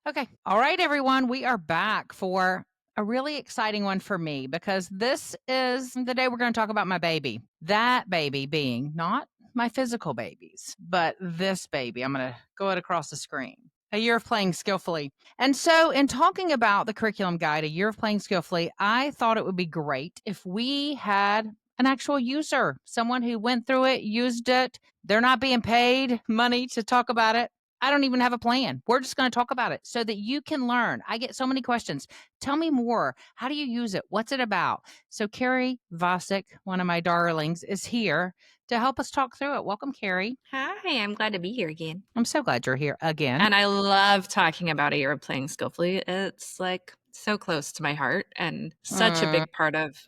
Okay. All right, everyone. We are back for a really exciting one for me because this is the day we're going to talk about my baby. That baby being not my physical babies, but this baby. I'm going to go it across the screen. A year of playing skillfully. And so, in talking about the curriculum guide, a year of playing skillfully, I thought it would be great if we had an actual user, someone who went through it, used it. They're not being paid money to talk about it. I don't even have a plan. We're just going to talk about it so that you can learn. I get so many questions. Tell me more. How do you use it? What's it about? So, Keri Vasek, one of my darlings, is here to help us talk through it. Welcome, Keri. Hi, I'm glad to be here again. I'm so glad you're here again. And I love talking about a year of playing skillfully. It's like so close to my heart and such a Mm, big part of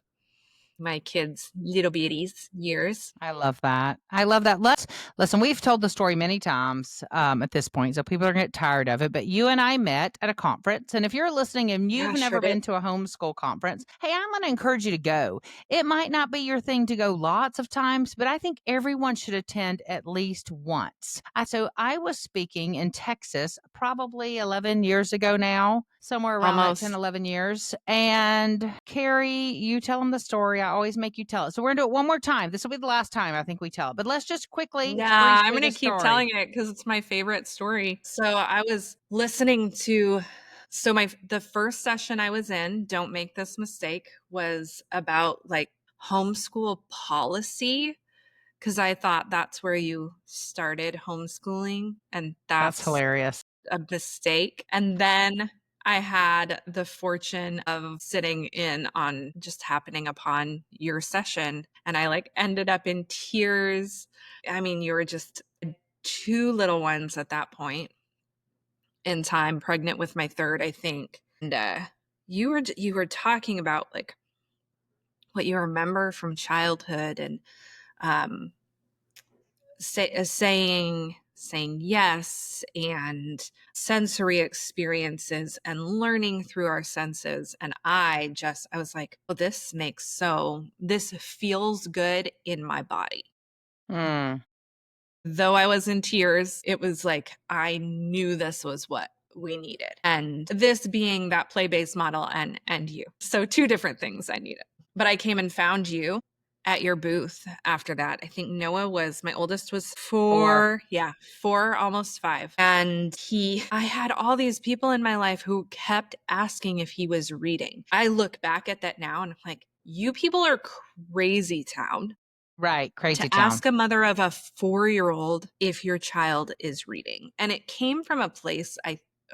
my kids' little beauties years. I love that. I love that. Listen. We've told the story many times at this point, so people are going to get tired of it. But you and I met at a conference, and if you're listening and you've Yeah, sure never did. been to a homeschool conference, hey, I'm going to encourage you to go. It might not be your thing to go lots of times, but I think everyone should attend at least once. So I was speaking in Texas probably 11 years ago now, somewhere around that 10, Almost. 11 years. And Keri, you tell them the story. I always make you tell it. So we're going to do it one more time. This will be the last time I think we tell it, but let's just quickly breeze Nah, I'm through going the to keep story. telling it because it's my favorite story. So I was listening to, the first session I was in, don't make this mistake, was about like homeschool policy because I thought that's where you started homeschooling, and That's that's hilarious. a mistake. And then I had the fortune of sitting in on just happening upon your session, and I like ended up in tears. I mean, you were just two little ones at that point in time, pregnant with my third, I think. And you were talking about like what you remember from childhood and um saying yes and sensory experiences and learning through our senses. And I was like, oh, this feels good in my body. Mm, Though I was in tears, it was like I knew this was what we needed, and this being that play-based model and you, so two different things I needed. But I came and found you at your booth after that. I think Noah was, my oldest was four. 4. Yeah, 4, almost 5. And I had all these people in my life who kept asking if he was reading. I look back at that now and I'm like, you people are crazy town Right. to Crazy town. ask a mother of a 4-year-old if your child is reading. And it came from a place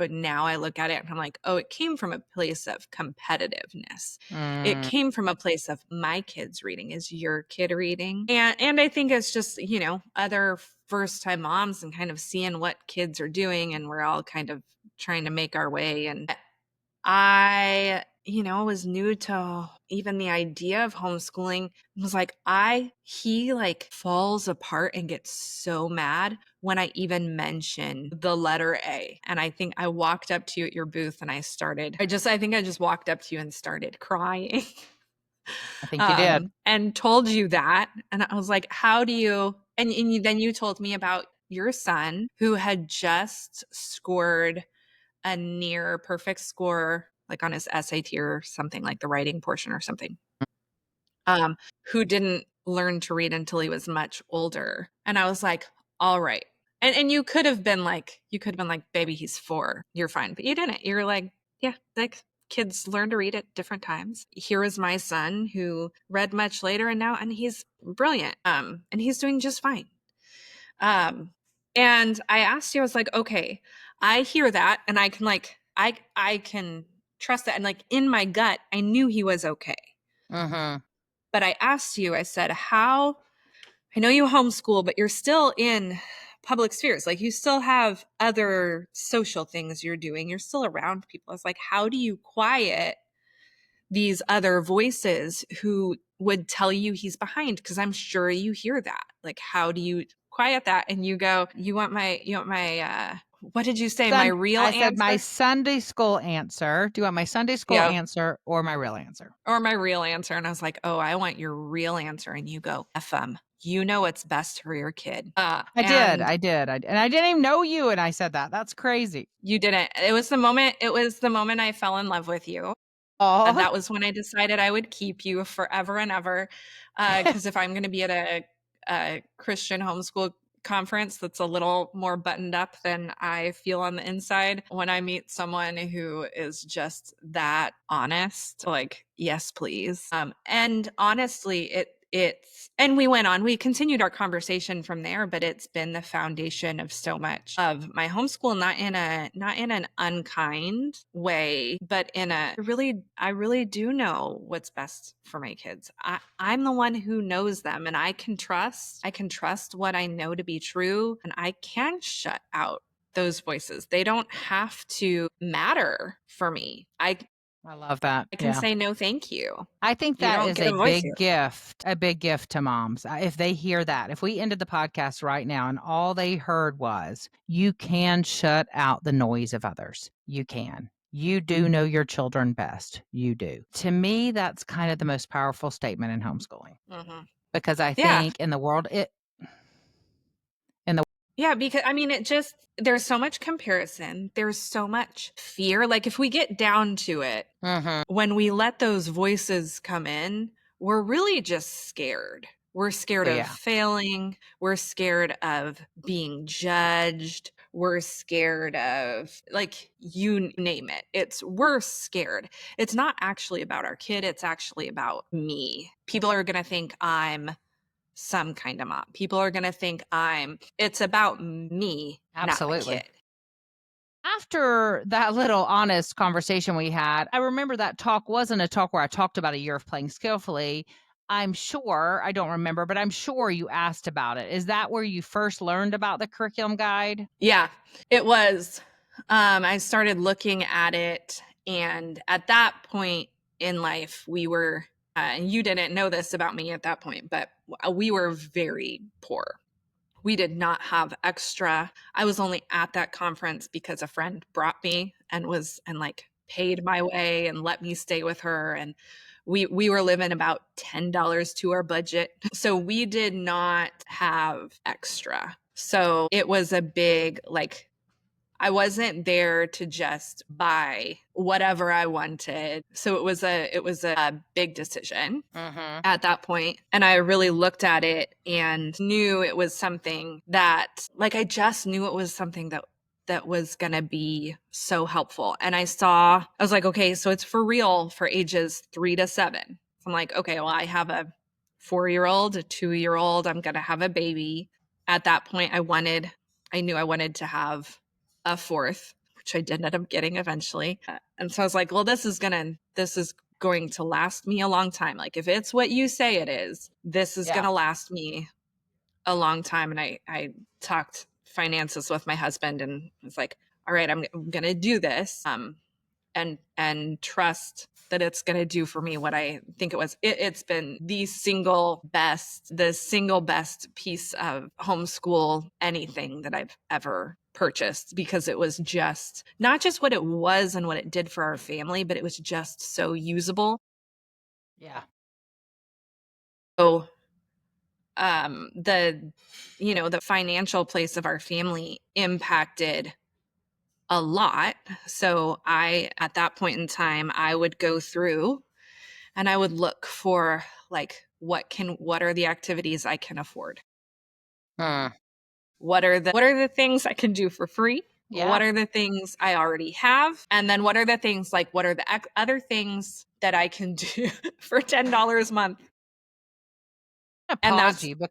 now I look at it and I'm like, oh, it came from a place of competitiveness. It Mm, came from a place of my kid's reading. Is your kid reading? And I think it's just, other first time moms and kind of seeing what kids are doing, and we're all kind of trying to make our way. And I, was new to even the idea of homeschooling. Was like, he like falls apart and gets so mad when I even mention the letter A. And I think I walked up to you at your booth and I think I just walked up to you and started crying. I think you did. And told you that. And I was like, how do you, then you told me about your son who had just scored a near perfect score, like on his SAT or something, like the writing portion or something, who didn't learn to read until he was much older. And I was like, all right. And you could have been like, baby, he's 4. You're fine. But you didn't. You're like, yeah, like kids learn to read at different times. Here is my son who read much later and he's brilliant. And he's doing just fine. Um, and I asked you, I was like, okay, I hear that and I can I can trust that. And like in my gut, I knew he was okay. Mm-hmm. But I asked you, I said, I know you homeschool, but you're still in public spheres. Like you still have other social things you're doing. You're still around people. I was like, how do you quiet these other voices who would tell you he's behind? Because I'm sure you hear that. Like, how do you quiet that? And you go, what did you say? My real I said my answer? Sunday school answer. Do you want my Sunday school Yeah. answer or my real answer? Or my real answer. And I was like, oh, I want your real answer. And you go, F them. you know what's best for your kid. I did, And I did, and I didn't even know you, and I said that. That's crazy. you didn't. It was the moment I fell in love with you. Oh, That was when I decided I would keep you forever and ever. Because if I'm going to be at a Christian homeschool conference that's a little more buttoned up than I feel on the inside, when I meet someone who is just that honest, like, yes, please. And honestly, and we continued our conversation from there, but it's been the foundation of so much of my homeschool, not in an unkind way, but in I really do know what's best for my kids. I'm the one who knows them, and I can trust what I know to be true, and I can shut out those voices. They don't have to matter for me. I love that. I can Yeah. say no, thank you. I think You that don't is get a voice here. a big gift to moms. If they hear that, if we ended the podcast right now and all they heard was, you can shut out the noise of others. You can. You do know your children best. You do. To me, that's kind of the most powerful statement in homeschooling Mhm. because I Yeah. think in the world, in the, Yeah, because I mean, there's so much comparison. There's so much fear. Like, if we get down to it, Mhm. when we let those voices come in, we're really just scared. We're scared of Yeah, failing. We're scared of being judged. We're scared of, like, you name it. We're scared. It's not actually about our kid. It's actually about me. People are going to think I'm some kind of mom. People are going to think it's about me, not my absolutely. kid. After that little honest conversation we had, I remember that talk wasn't a talk where I talked about a year of playing skillfully. I'm sure, I don't remember, but I'm sure you asked about it. Is that where you first learned about the curriculum guide? Yeah, it was. I started looking at it, and at that point in life, and you didn't know this about me at that point, but we were very poor. We did not have extra. I was only at that conference because a friend brought me and like paid my way and let me stay with her, and we were living about $10 to our budget. So we did not have extra. So it was a big, like, I wasn't there to just buy whatever I wanted. So it was a big decision Mhm. at that point, and I really looked at it and knew it was something that, like, I just knew it was something that was going to be so helpful. And I was like, okay, so it's for real for ages 3 to 7. So I'm like, okay, well, I have a 4-year-old, a 2-year-old, I'm going to have a baby. At that point, I knew I wanted to have a fourth, which I did end up getting eventually. And so I was like, well, this is going to last me a long time. Like, if it's what you say it is, this is going Yeah. to last me a long time. And I talked finances with my husband and was like, all right, I'm going to do this. And trust that it's going to do for me what I think it was. It's been the single best piece of homeschool anything that I've ever purchased, because it was just not just what it was and what it did for our family, but it was just so usable. Yeah. So the the financial place of our family impacted a lot. So at that point in time, I would go through and I would look for, like, what are the activities I can afford? Mm. What are the things I can do for free? Yeah. What are the things I already have? And then what are the things, like, what are the other things that I can do for $10 a month? I'm gonna And pause that's you, but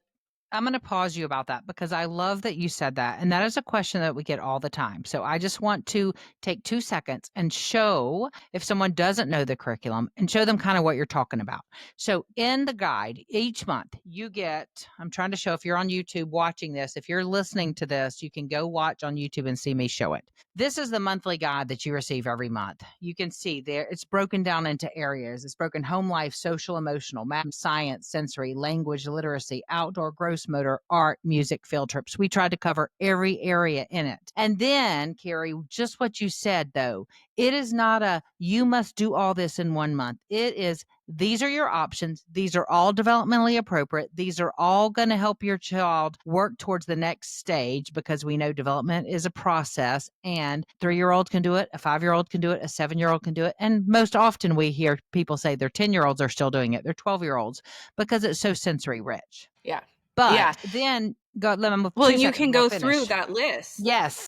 I'm going to pause you about that because I love that you said that. And that is a question that we get all the time. So I just want to take 2 seconds and show if someone doesn't know the curriculum and show them kind of what you're talking about. So in the guide, each month you get, I'm trying to show if you're on YouTube watching this, if you're listening to this, you can go watch on YouTube and see me show it. This is the monthly guide that you receive every month. You can see there it's broken down into areas. It's broken home life, social, emotional, math, science, sensory, language, literacy, outdoor, grocery gross motor, art, music, field trips. We tried to cover every area in it. And then, Keri, just what you said, though, it is not a you must do all this in 1 month. It is these are your options. These are all developmentally appropriate. These are all going to help your child work towards the next stage because we know development is a process, and 3-year-old can do it, a 5-year-old can do it, a 7-year-old can do it. And most often we hear people say their 10-year-olds are still doing it, their 12-year-olds, because it's so sensory rich. Yeah. But then go, let me move Well, 2 you seconds. can We'll go finish. through that list Yes.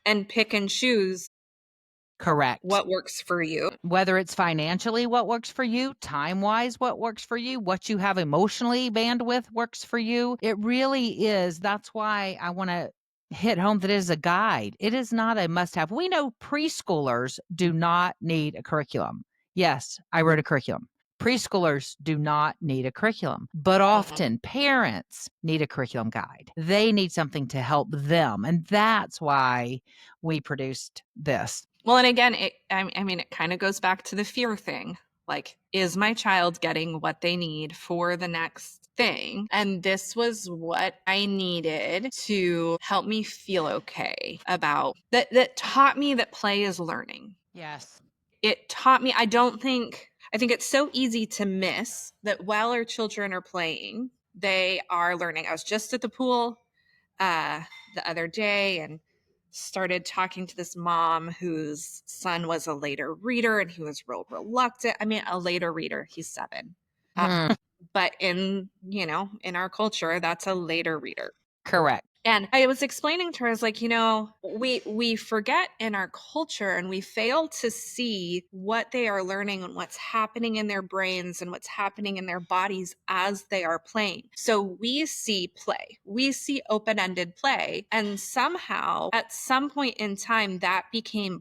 and pick and choose Correct. what works for you. Whether it's financially what works for you, time-wise what works for you, what you have emotionally bandwidth works for you. It really is. That's why I want to hit home that it is a guide. It is not a must-have. We know preschoolers do not need a curriculum. Yes, I wrote a curriculum. Preschoolers do not need a curriculum, but often parents need a curriculum guide. They need something to help them. And that's why we produced this. Well, and again, it kind of goes back to the fear thing. Like, is my child getting what they need for the next thing? And this was what I needed to help me feel okay about that. That taught me that play is learning. Yes. It taught me, I think it's so easy to miss that while our children are playing, they are learning. I was just at the pool the other day and started talking to this mom whose son was a later reader and he was real reluctant. I mean, a later reader, he's 7. But in our culture, that's a later reader. Correct. And I was explaining to her, I was like, we forget in our culture and we fail to see what they are learning and what's happening in their brains and what's happening in their bodies as they are playing. So we see play, we see open-ended play. And somehow at some point in time,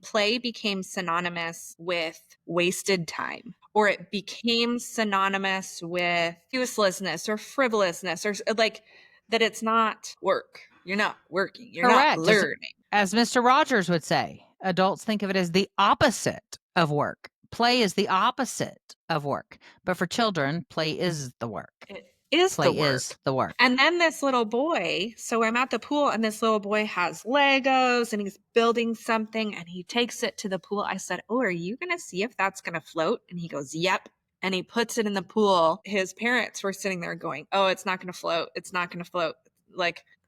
play became synonymous with wasted time, or it became synonymous with uselessness or frivolousness, or like that it's not work. You're not working. You're Correct. not learning. As Mr. Rogers would say, adults think of it as the opposite of work. Play is the opposite of work. But for children, play is the work. It is Play the work. is the work. And then this little boy, so I'm at the pool and this little boy has Legos and he's building something and he takes it to the pool. I said, "Oh, are you going to see if that's going to float?" And he goes, "Yep." And he puts it in the pool. His parents were sitting there going, "Oh, it's not going to float. It's not going to float."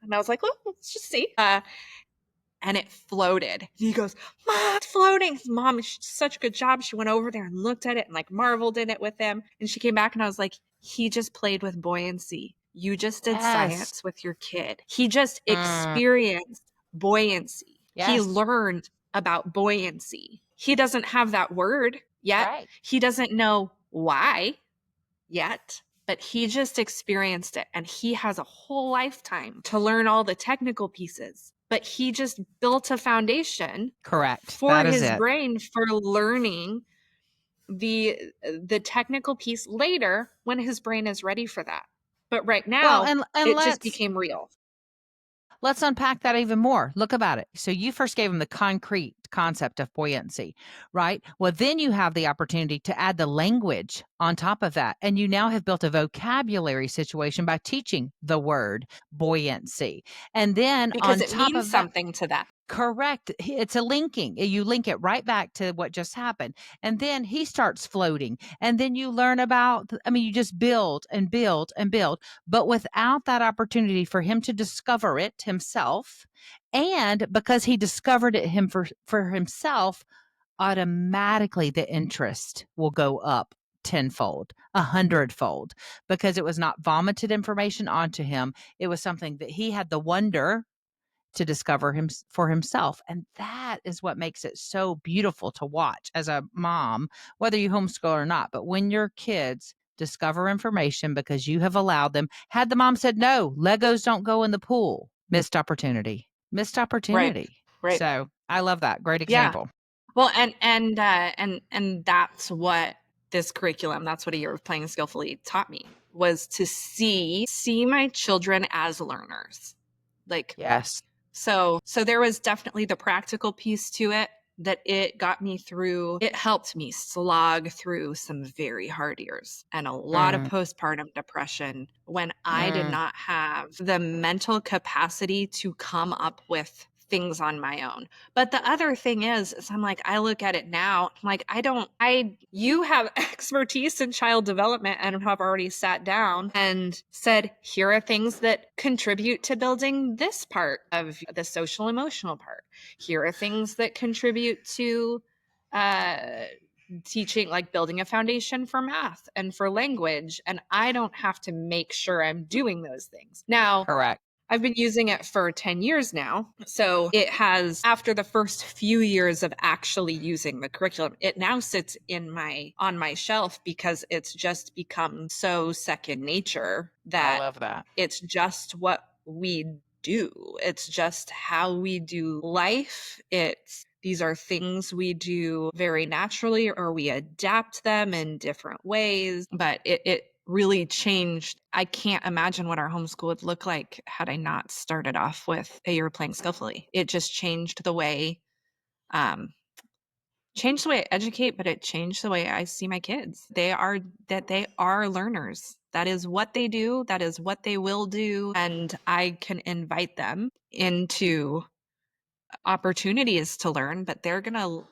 And I was like, "Well, let's just see." And it floated. He goes, "Mom, it's floating." His mom, she did such a good job. She went over there and looked at it and marveled in it with him. And she came back and I was like, he just played with buoyancy. You just did science with your kid. He just experienced buoyancy. Yes. He learned about buoyancy. He doesn't have that word yet. Right. He doesn't know why yet, but he just experienced it. And he has a whole lifetime to learn all the technical pieces. But he just built a foundation Correct. for his brain for learning the technical piece later when his brain is ready for that. But right now, it just became real. Let's unpack that even more. Look about it. So you first gave him the concrete concept of buoyancy, right? Well, then you have the opportunity to add the language on top of that. And you now have built a vocabulary situation by teaching the word buoyancy. And then because on it top means of that, something to that. correct. It's a linking. You link it right back to what just happened. And then he starts floating. And then you learn about, you just build and build and build. But without that opportunity for him to discover it himself, and because he discovered it for himself, automatically the interest will go up tenfold, 100-fold, because it was not vomited information onto him. It was something that he had the wonder to discover him for himself. And that is what makes it so beautiful to watch as a mom, whether you homeschool or not. But when your kids discover information because you have allowed them, had the mom said, "No, Legos don't go in the pool," missed opportunity. Right. So I love that. Great example. Yeah. Well, and that's what this curriculum, that's what a year of playing skillfully taught me, was to see my children as learners. Yes. So there was definitely the practical piece to it. that it got me through, it helped me slog through some very hard years and a lot of Mm, postpartum depression when I did mm. not have the mental capacity to come up with things on my own. But the other thing is I'm like, I look at it now, I'm like, you have expertise in child development and have already sat down and said, here are things that contribute to building this part of the social emotional part. Here are things that contribute to uh, teaching, like building a foundation for math and for language. And I don't have to make sure I'm doing those things. Now, Correct. I've been using it for 10 years now. So it has, after the first few years of actually using the curriculum, it now sits on my shelf because it's just become so second nature I that love that. it's just what we do. It's just how we do life. These are things we do very naturally, or we adapt them in different ways. But it really changed. I can't imagine what our homeschool would look like had I not started off with A Year Playing Skillfully. It just um, changed the way I educate, but it changed the way I see my kids. They are learners. That is what they do. That is what they will do. And I can invite them into opportunities to learn, but they're gonna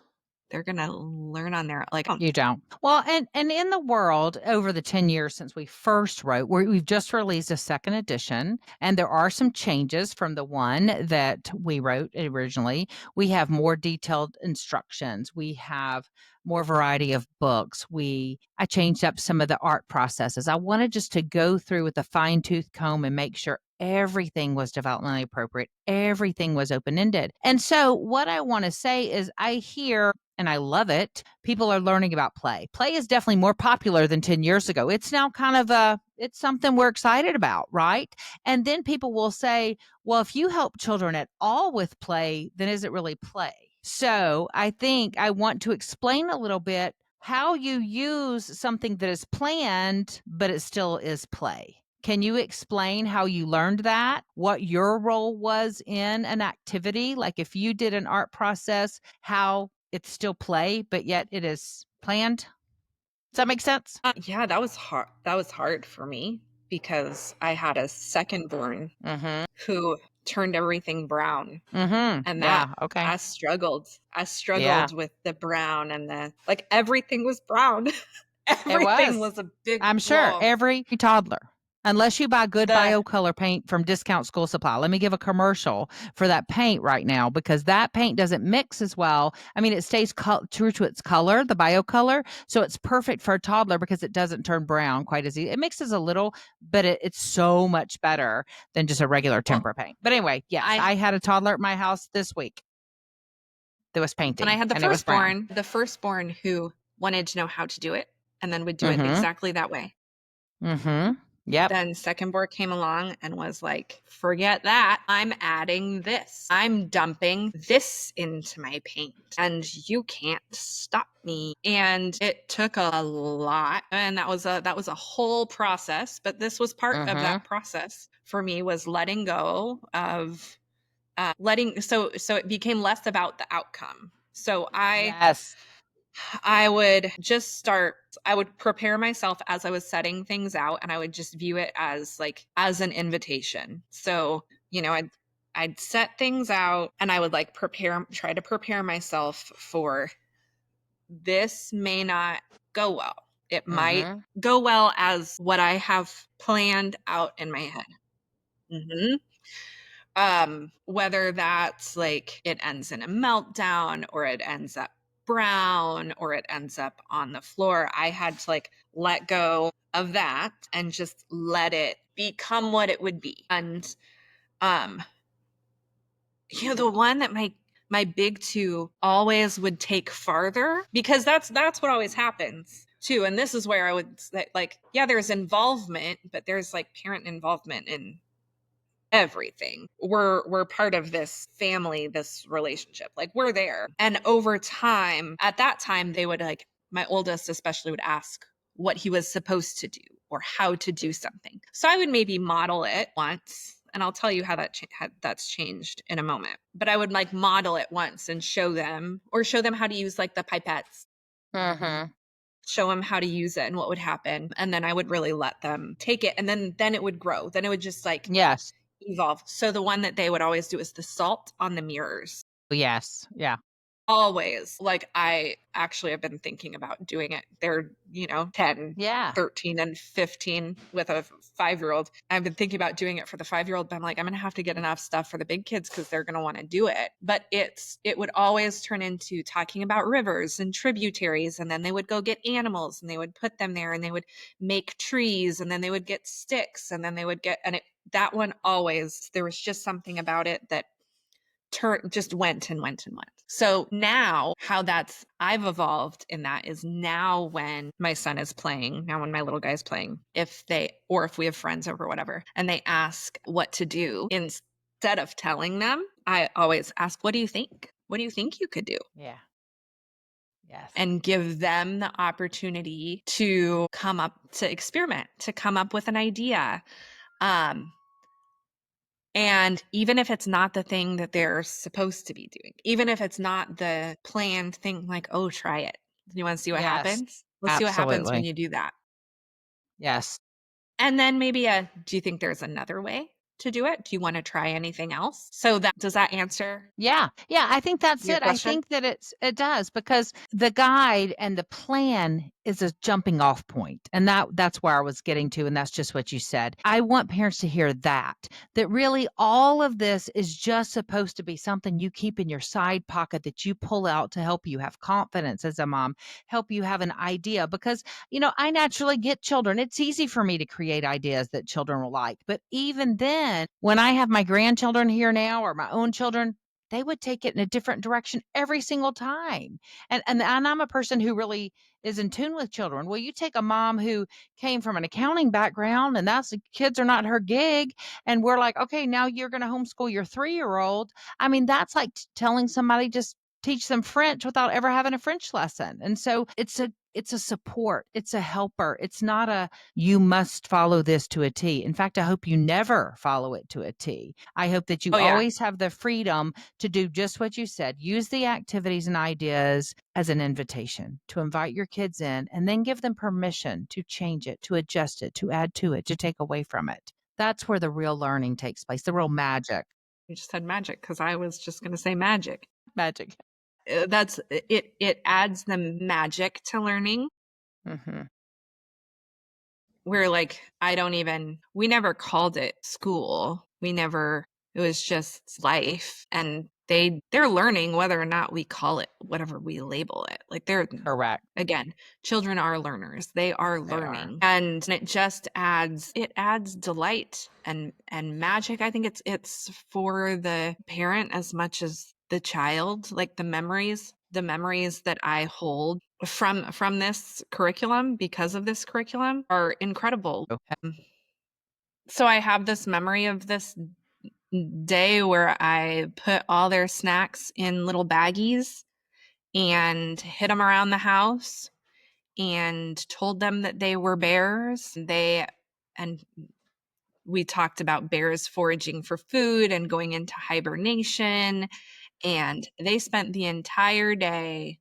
learn on their like own. You don't. Well, and in the world over the 10 years since we first wrote, we've just released a second edition, and there are some changes from the one that we wrote originally. We have more detailed instructions. We have more variety of books. I changed up some of the art processes. I wanted just to go through with a fine-tooth comb and make sure everything was developmentally appropriate. Everything was open-ended. And so what I want to say is I hear and I love it. People are learning about play. Play is definitely more popular than 10 years ago. It's now kind of it's something we're excited about, right? And then people will say, well, if you help children at all with play, then is it really play? So I think I want to explain a little bit how you use something that is planned, but it still is play. Can you explain how you learned that? What your role was in an activity? Like if you did an art process, how it's still play, but yet it is planned? Does that make sense? Yeah, that was hard. That was hard for me because I had a second born Mhm. who turned everything brown. Mhm. And that Yeah, okay. I struggled. I Yeah, struggled with the brown and the like everything was brown. it Everything was. was a big I'm sure blob. every toddler, unless you buy good The BioColor paint from Discount School Supply. Let me give a commercial for that paint right now because that paint doesn't mix as well. I mean, it stays true to its color, the BioColor, so it's perfect for a toddler because it doesn't turn brown quite as easy. It mixes a little, but it's so much better than just a regular well, tempera paint. But anyway, yes, I I had a toddler at my house this week that was when I painting, had and it was brown. the firstborn who wanted to know how to do it and then would do it Mhm. exactly that way. Mhm. Yep. Then second board came along and was like, forget that. I'm adding this. I'm dumping this into my paint and you can't stop me. And it took a lot. And that was a whole process. But this was part of Mhm. that process for me, was letting go of so it became less about the outcome. So Yes. I would just start, I would prepare myself as I was setting things out, and I would just view it as like as an invitation. So, I'd set things out and I would like try to prepare myself for, this may not go well. It might Mhm. go well as what I have planned out in my head. Mhm. Whether that's like it ends in a meltdown or it ends up brown or it ends up on the floor, I had to like let go of that and just let it become what it would be. And um the one that my big two always would take farther, because that's what always happens too. And this is where I would say, like, yeah, there's involvement, but there's like parent involvement in everything. We're part of this family, this relationship. Like, we're there. And over time, at that time, they would like, my oldest especially would ask what he was supposed to do or how to do something. So I would maybe model it once And I'll tell you how that's changed in a moment. But I would like model it once and show them, or show them how to use like the pipettes, Mhm. show them how to use it and what would happen. And then I would really let them take it. And then it would grow. Then it would just like Yes. evolve. So the one that they would always do is the salt on the mirrors. Yes. Yeah. Always. Like, I actually have been thinking about doing it. They're, 10, Yeah. 13, and 15 with a 5-year-old. I've been thinking about doing it for the 5-year-old, but I'm like, I'm gonna have to get enough stuff for the big kids because they're gonna want to do it. But it would always turn into talking about rivers and tributaries, and then they would go get animals and they would put them there, and they would make trees, and then they would get sticks, and then they would get, and that one always, there was just something about it that just went and went and went. So now I've evolved in that is now when my son is playing, now when my little guy is playing, if we have friends over, whatever, and they ask what to do, instead of telling them, I always ask, what do you think? What do you think you could do? Yeah. Yes. And give them the opportunity to experiment, to come up with an idea. And even if it's not the thing that they're supposed to be doing, even if it's not the planned thing, like, oh, try it. You want to see what Yes. happens? Let's see what happens when Absolutely. you do that. Yes. And then maybe do you think there's another way to do it? Do you want to try anything else? So does that answer Yeah. Yeah, I think that's your it. I question? think that it does because the guide and the plan is a jumping off point. And that's where I was getting to, and that's just what you said. I want parents to hear that really all of this is just supposed to be something you keep in your side pocket that you pull out to help you have confidence as a mom, help you have an idea because I naturally get children. It's easy for me to create ideas that children will like. But even then, when I have my grandchildren here now or my own children, they would take it in a different direction every single time. And I'm a person who really is in tune with children. Well, you take a mom who came from an accounting background and that's the kids are not her gig. And we're like, okay, now you're going to homeschool your 3-year-old. I mean, that's like telling somebody just teach them French without ever having a French lesson. And so it's a support, it's a helper. It's not a you must follow this to a T. In fact, I hope you never follow it to a T. I hope that you Oh, yeah. always have the freedom to do just what you said. Use the activities and ideas as an invitation to invite your kids in and then give them permission to change it, to adjust it, to add to it, to take away from it. That's where the real learning takes place, the real magic. You just said magic because I was just going to say magic. Magic. That's it. It adds the magic to learning. Mhm. We're like, we never called it school. It was just life. And they're learning whether or not we call it whatever we label it. Like Correct. again, children are learners. They are They are. learning. And it adds delight and magic. I think it's for the parent as much as the child, like the memories that I hold from this curriculum because of this curriculum are incredible. Okay. So I have this memory of this day where I put all their snacks in little baggies and hid them around the house and told them that they were bears. And we talked about bears foraging for food and going into hibernation. And they spent the entire day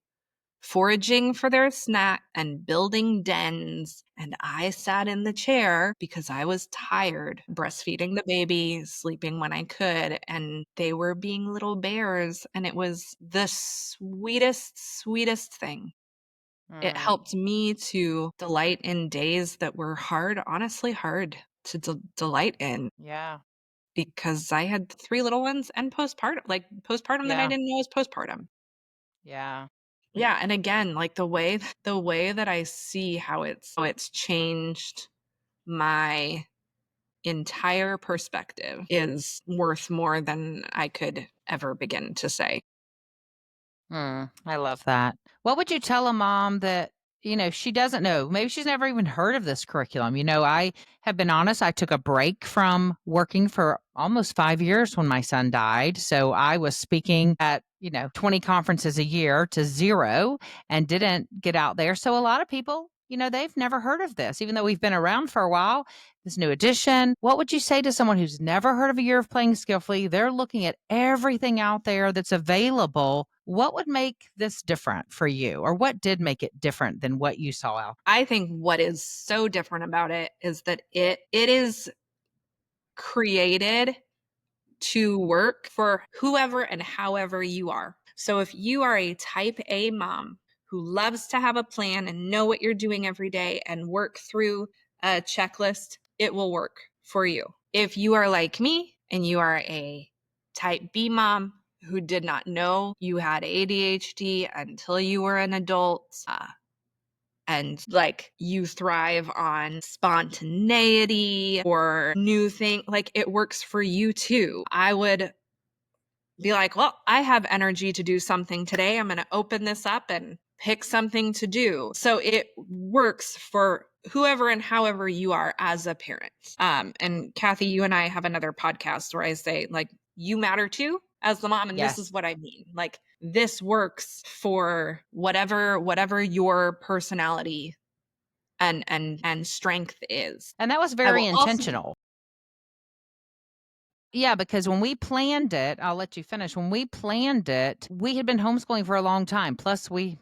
foraging for their snack and building dens. And I sat in the chair because I was tired, breastfeeding the baby, sleeping when I could. And they were being little bears. And it was the sweetest, sweetest thing. It Mm, helped me to delight in days that were hard, honestly hard to delight in yeah. because I had 3 little ones and postpartum that I Yeah. didn't know was postpartum. Yeah. Yeah, and again, like the way that I see how it's changed my entire perspective is worth more than I could ever begin to say. I love that. What would you tell a mom that, she doesn't know? Maybe she's never even heard of this curriculum. I have been honest, I took a break from working for almost 5 years when my son died. So I was speaking at, 20 conferences a year to zero and didn't get out there. So a lot of people they've never heard of this, even though we've been around for a while. This new edition. What would you say to someone who's never heard of a year of playing skillfully? They're looking at everything out there that's available. What would make this different for you, or what did make it different than what you saw out? I think what is so different about it is that it is created to work for whoever and however you are. So if you are a type A mom who loves to have a plan and know what you're doing every day and work through a checklist, it will work for you. If you are like me and you are a type B mom who did not know you had ADHD until you were an adult, and like you thrive on spontaneity or new thing, like it works for you too. I would be like, well, I have energy to do something today. I'm going to open this up and pick something to do. So it works for whoever and however you are as a parent. And Kathy, you and I have another podcast where I say, like, you matter too as the mom. And this is Yes. what I mean. Like, this works for whatever your personality and strength is. And that was I very will also intentional. Yeah, because when we planned it, I'll let you finish. When we planned it, we had been homeschooling for a long time. Plus, we,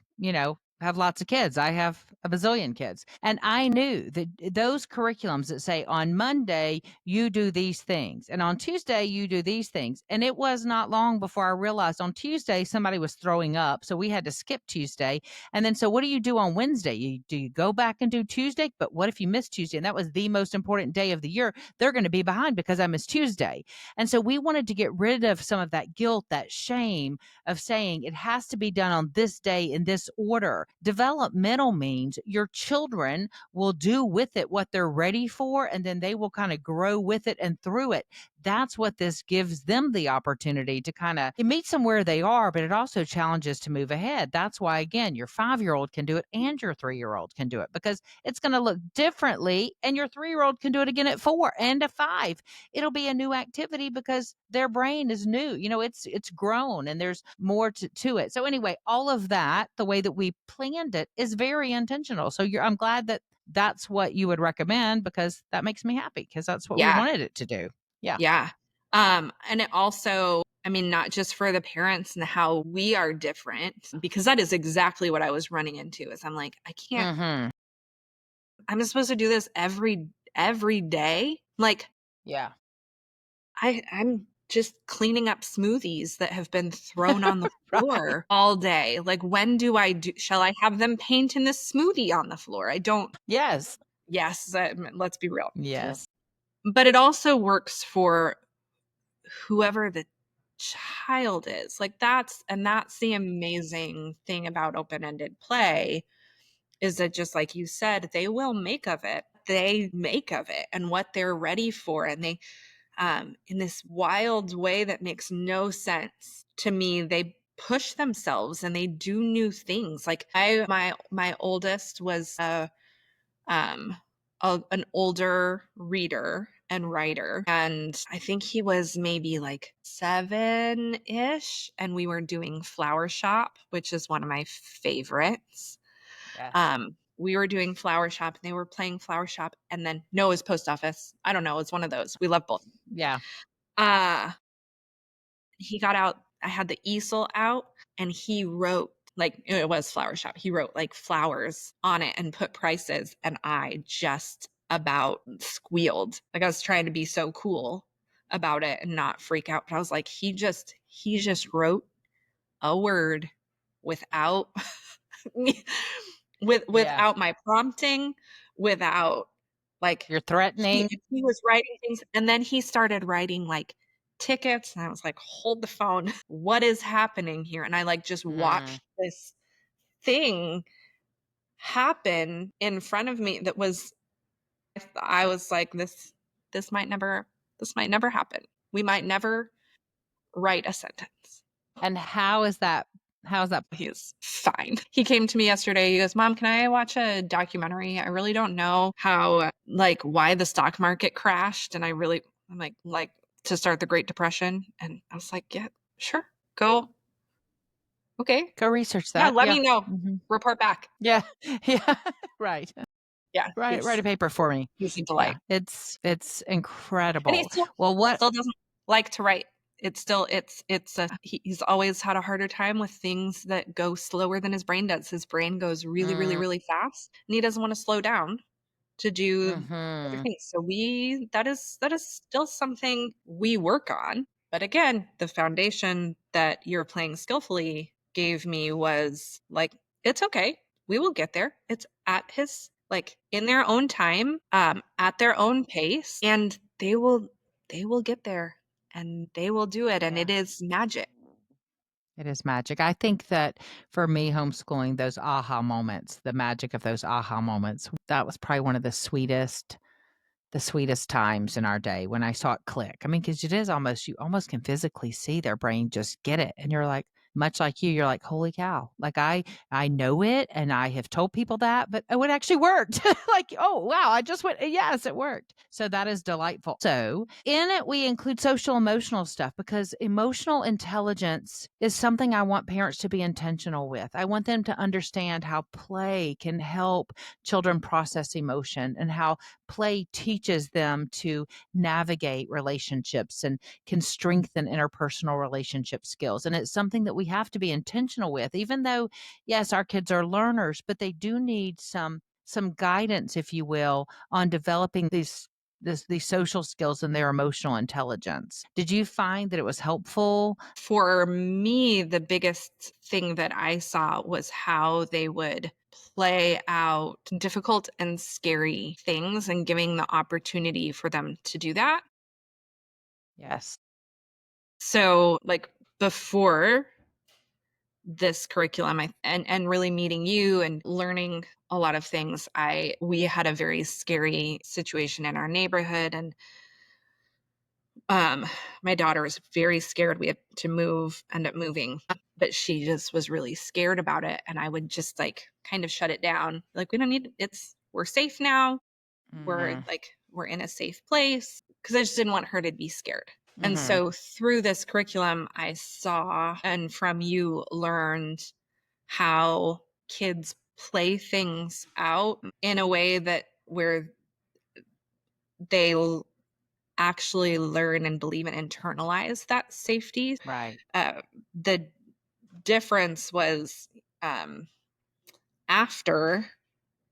have lots of kids. I have a bazillion kids. And I knew that those curriculums that say on Monday, you do these things, and on Tuesday, you do these things. And it was not long before I realized on Tuesday, somebody was throwing up. So we had to skip Tuesday. And then, so what do you do on Wednesday? Do you go back and do Tuesday? But what if you miss Tuesday? And that was the most important day of the year. They're going to be behind because I missed Tuesday. And so we wanted to get rid of some of that guilt, that shame of saying it has to be done on this day in this order. Developmental means your children will do with it what they're ready for, and then they will kind of grow with it and through it. That's what this gives them the opportunity to kind of, it meets them where they are, but it also challenges to move ahead. That's why, again, your 5-year-old can do it and your 3-year-old can do it, because it's going to look differently, and your 3-year-old can do it again at 4 and at 5. It'll be a new activity because their brain is new. It's grown and there's more to it. So anyway, all of that, the way that we planned it, is very intentional. So I'm glad that that's what you would recommend, because that makes me happy, because that's what we yeah. wanted it to do. Yeah. Yeah. And it also, I mean, not just for the parents and how we are different, because that is exactly what I was running into is I'm like, I can't, Mm-hmm. I'm supposed to do this every day. Like Yeah. I'm just cleaning up smoothies that have been thrown on the Right. floor all day. Like when shall I have them paint in this smoothie on the floor? I don't, Yes. yes, let's be real. Yes. But it also works for whoever the child is. Like that's the amazing thing about open-ended play is that just like you said, they will make of it. They make of it and what they're ready for. And they in this wild way that makes no sense to me, they push themselves and they do new things. Like my oldest was um, an older reader and writer. And I think he was maybe like 7-ish. And we were doing Flower Shop, which is one of my favorites. Yes. We were doing Flower Shop and they were playing Flower Shop. And then, no, it was Post Office. I don't know. It's one of those. We love both. Yeah. Uh, he got out, I had the easel out and he wrote, like it was Flower Shop. He wrote like flowers on it and put prices. And I just about squealed. Like I was trying to be so cool about it and not freak out. But I was like, he just wrote a word without Yeah. without my prompting, without like You're threatening. he was writing things and then he started writing like tickets and I was like, hold the phone. What is happening here? And I like just Mm. watched this thing happen in front of me that was I was like, this might never happen. We might never write a sentence. And how is that? He's fine. He came to me yesterday. He goes, Mom, can I watch a documentary? I really don't know how, like, why the stock market crashed. And I'm like, to start the Great Depression. And I was like, yeah, sure. Go. Okay. Go research Yeah. that. Let Yeah. me know. Mhm. report back. Yeah. Yeah. Right. Yeah, Write a paper for me. he's a Yeah. delight. It's And he incredible. still Well, what still doesn't like to write. It's still it's a he's always had a harder time with things that go slower than his brain does. His brain goes really, really, mm, really fast, and he doesn't wanna slow down to do other mhm. things. So we that is still something we work on. But again, the foundation that you're playing skillfully gave me was like, it's okay. We will get there. It's at his like in their own time, at their own pace, and they will get there and they will do it. And Yeah. it is magic. It is magic. I think that for me, homeschooling, those aha moments, the magic of those aha moments, that was probably one of the sweetest times in our day when I saw it click. I mean, because it is almost you almost can physically see their brain just get it, and you're like, much like you're like, "Holy cow!" Like I know it, and I have told people that, but oh, it actually worked. Like, oh wow, I just went, yes, it worked. So that is delightful. So in it, we include social emotional stuff because emotional intelligence is something I want parents to be intentional with. I want them to understand how play can help children process emotion and how play teaches them to navigate relationships and can strengthen interpersonal relationship skills. And it's something that we have to be intentional with, even though, yes, our kids are learners, but they do need some guidance, if you will, on developing these social skills and their emotional intelligence. Did you find that it was helpful? For me, the biggest thing that I saw was how they would play out difficult and scary things and giving the opportunity for them to do that. Yes. So, like before this curriculum and really meeting you and learning a lot of things, I we had a very scary situation in our neighborhood and Um, my daughter was very scared. We had to end up moving, but she just was really scared about it. And I would just like kind of shut it down. Like, we don't need we're safe now. Mhm. We're in a safe place because I just didn't want her to be scared. And Mhm. so through this curriculum, I saw and from you learned how kids play things out in a way that where they actually learn and believe and internalize that safety. Right. The difference was um, after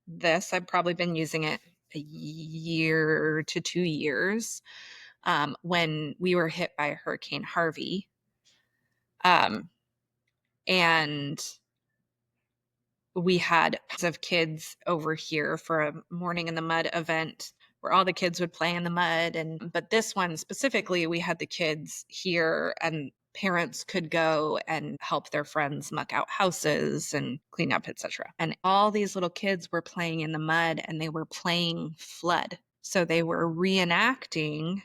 this, I've probably been using it a year to 2 years when we were hit by Hurricane Harvey. Um, and we had tons of kids over here for a morning in the mud event where all the kids would play in the mud and but this one specifically we had the kids here and parents could go and help their friends muck out houses and clean up etc and all these little kids were playing in the mud and they were playing flood so they were reenacting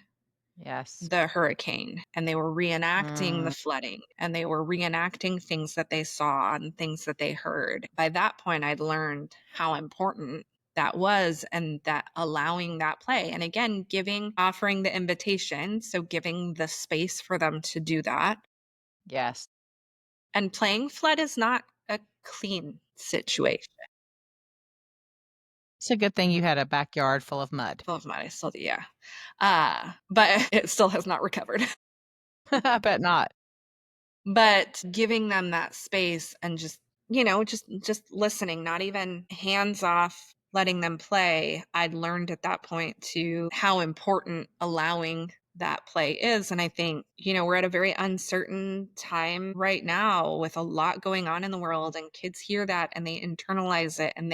Yes. the hurricane and they were reenacting the Mm. flooding and they were reenacting things that they saw and things that they heard. By that point, I'd learned how important that was and that allowing that play. And again, offering the invitation. So giving the space for them to do that. Yes. And playing flood is not a clean situation. It's a good thing you had a backyard full of mud. Full of mud. I still do, yeah. But it still has not recovered. I bet not. But giving them that space and just, just listening, not even hands off, letting them play, I'd learned at that point to how important allowing that play is. And I think, we're at a very uncertain time right now with a lot going on in the world and kids hear that and they internalize it and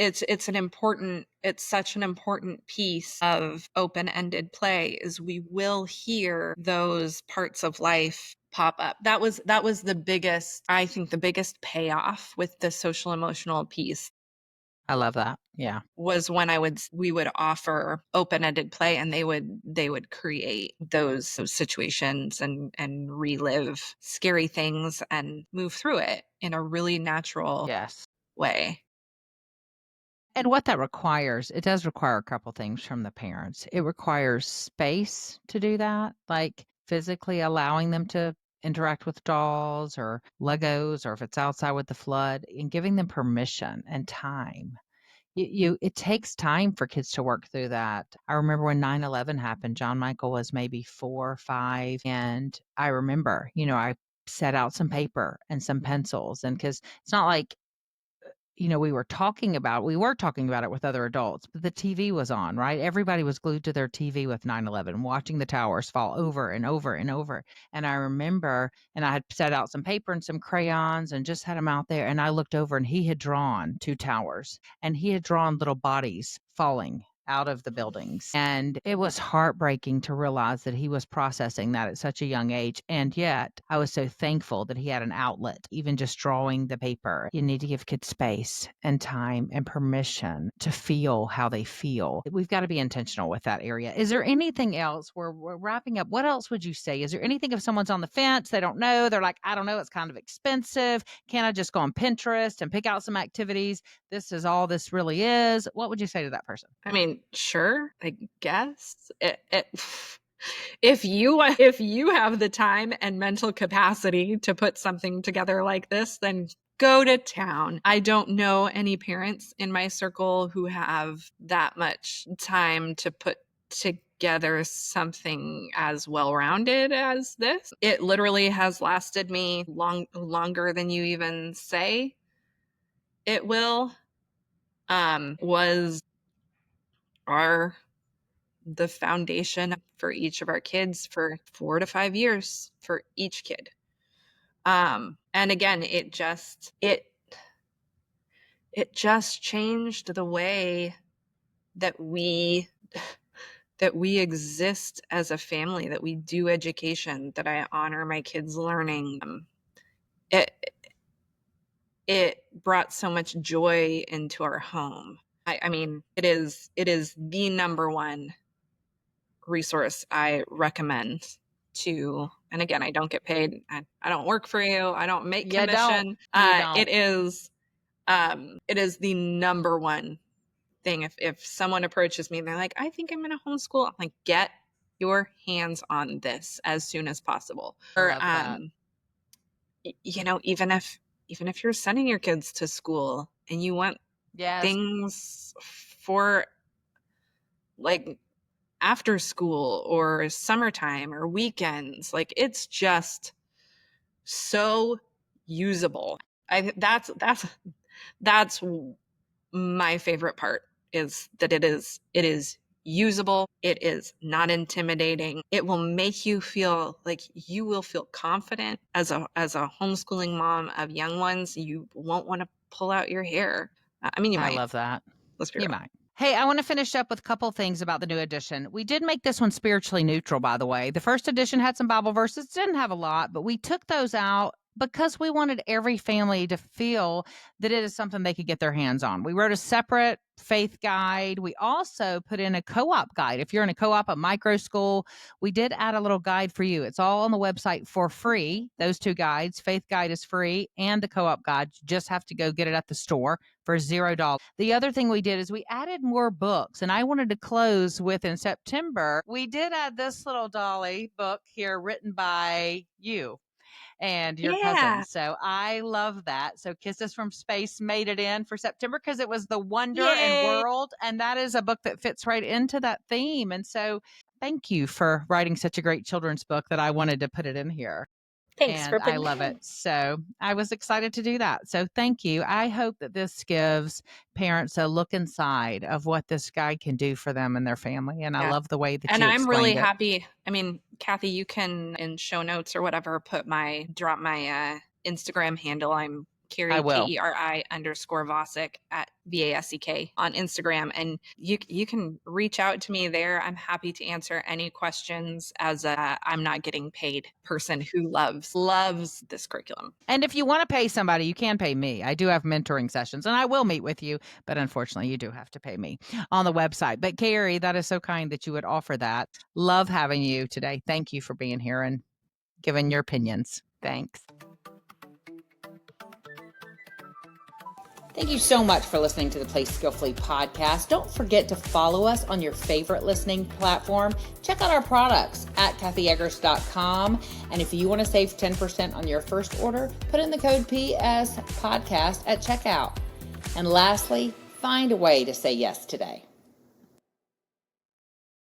it's such an important piece of open-ended play is we will hear those parts of life pop up. That was the biggest, I think the biggest payoff with the social emotional piece I love that. Yeah. was when we would offer open-ended play and they would create those situations and relive scary things and move through it in a really natural Yes. way. And what that requires, it does require a couple things from the parents. It requires space to do that, like physically allowing them to interact with dolls or Legos, or if it's outside with the flood, and giving them permission and time. It takes time for kids to work through that. I remember when 9/11 happened, John Michael was maybe 4 or 5, and I remember, I set out some paper and some pencils, and because it's not like we were talking about it with other adults, but the TV was on, right? Everybody was glued to their TV with 9/11, watching the towers fall over and over and over. And I remember, and I had set out some paper and some crayons and just had them out there. And I looked over and he had drawn 2 towers and he had drawn little bodies falling out of the buildings. And it was heartbreaking to realize that he was processing that at such a young age. And yet I was so thankful that he had an outlet, even just drawing the paper. You need to give kids space and time and permission to feel how they feel. We've got to be intentional with that area. Is there anything else? We're wrapping up. What else would you say? Is there anything if someone's on the fence, they don't know, they're like, I don't know, it's kind of expensive. Can I just go on Pinterest and pick out some activities? This is all this really is. What would you say to that person? I mean, sure, I guess. If you have the time and mental capacity to put something together like this, then go to town. I don't know any parents in my circle who have that much time to put together something as well-rounded as this. It literally has lasted me longer than you even say it will. Was our the foundation for each of our kids for 4 to 5 years for each kid. And again, it just changed the way that we exist as a family, that we do education, that I honor my kids' learning. It it brought so much joy into our home. I mean, it is the number one resource I recommend to. And again, I don't get paid. I don't work for you. I don't make You don't. commission. You It don't. is the number one thing. If someone approaches me and they're like, I think I'm gonna homeschool, I'm like, get your hands on this as soon as possible. I Or love that. even if you're sending your kids to school and you want Yes. things for like after school or summertime or weekends, like it's just so usable. That's my favorite part, is that it is usable, it is not intimidating. It will make you feel like you will feel confident as a homeschooling mom of young ones. You won't want to pull out your hair. I mean, you I might. love that. Let's be You real. might. Hey, I want to finish up with a couple things about the new edition. We did make this one spiritually neutral, by the way. The first edition had some Bible verses, didn't have a lot, but we took those out because we wanted every family to feel that it is something they could get their hands on. We wrote a separate faith guide. We also put in a co op guide. If you're in a co op, a micro school, we did add a little guide for you. It's all on the website for free. Those 2 guides, faith guide is free, and the co op guide, you just have to go get it at the store for $0. The other thing we did is we added more books, and I wanted to close with, in September, we did add this little Dolly book here written by you and your cousin. Yeah. So I love that. So Kisses from Space made it in for September because it was the wonder and Yay. world. And that is a book that fits right into that theme. And so thank you for writing such a great children's book that I wanted to put it in here. Thanks for And I putting love it it. in. So I was excited to do that. So thank you. I hope that this gives parents a look inside of what this guide can do for them and their family. And I Yeah. love the way that And you I'm really explained it. happy. I mean, Kathy, you can in show notes or whatever drop my Instagram handle. I'm I Keri, will. KERI_Vasek at VASEK on Instagram. And you can reach out to me there. I'm happy to answer any questions as a I'm not getting paid person who loves this curriculum. And if you want to pay somebody, you can pay me. I do have mentoring sessions and I will meet with you, but unfortunately, you do have to pay me on the website. But Keri, that is so kind that you would offer that. Love having you today. Thank you for being here and giving your opinions. Thanks. Thank you so much for listening to the Play Skillfully podcast. Don't forget to follow us on your favorite listening platform. Check out our products at kathyeggers.com. And if you want to save 10% on your first order, put in the code PS podcast at checkout. And lastly, find a way to say yes today.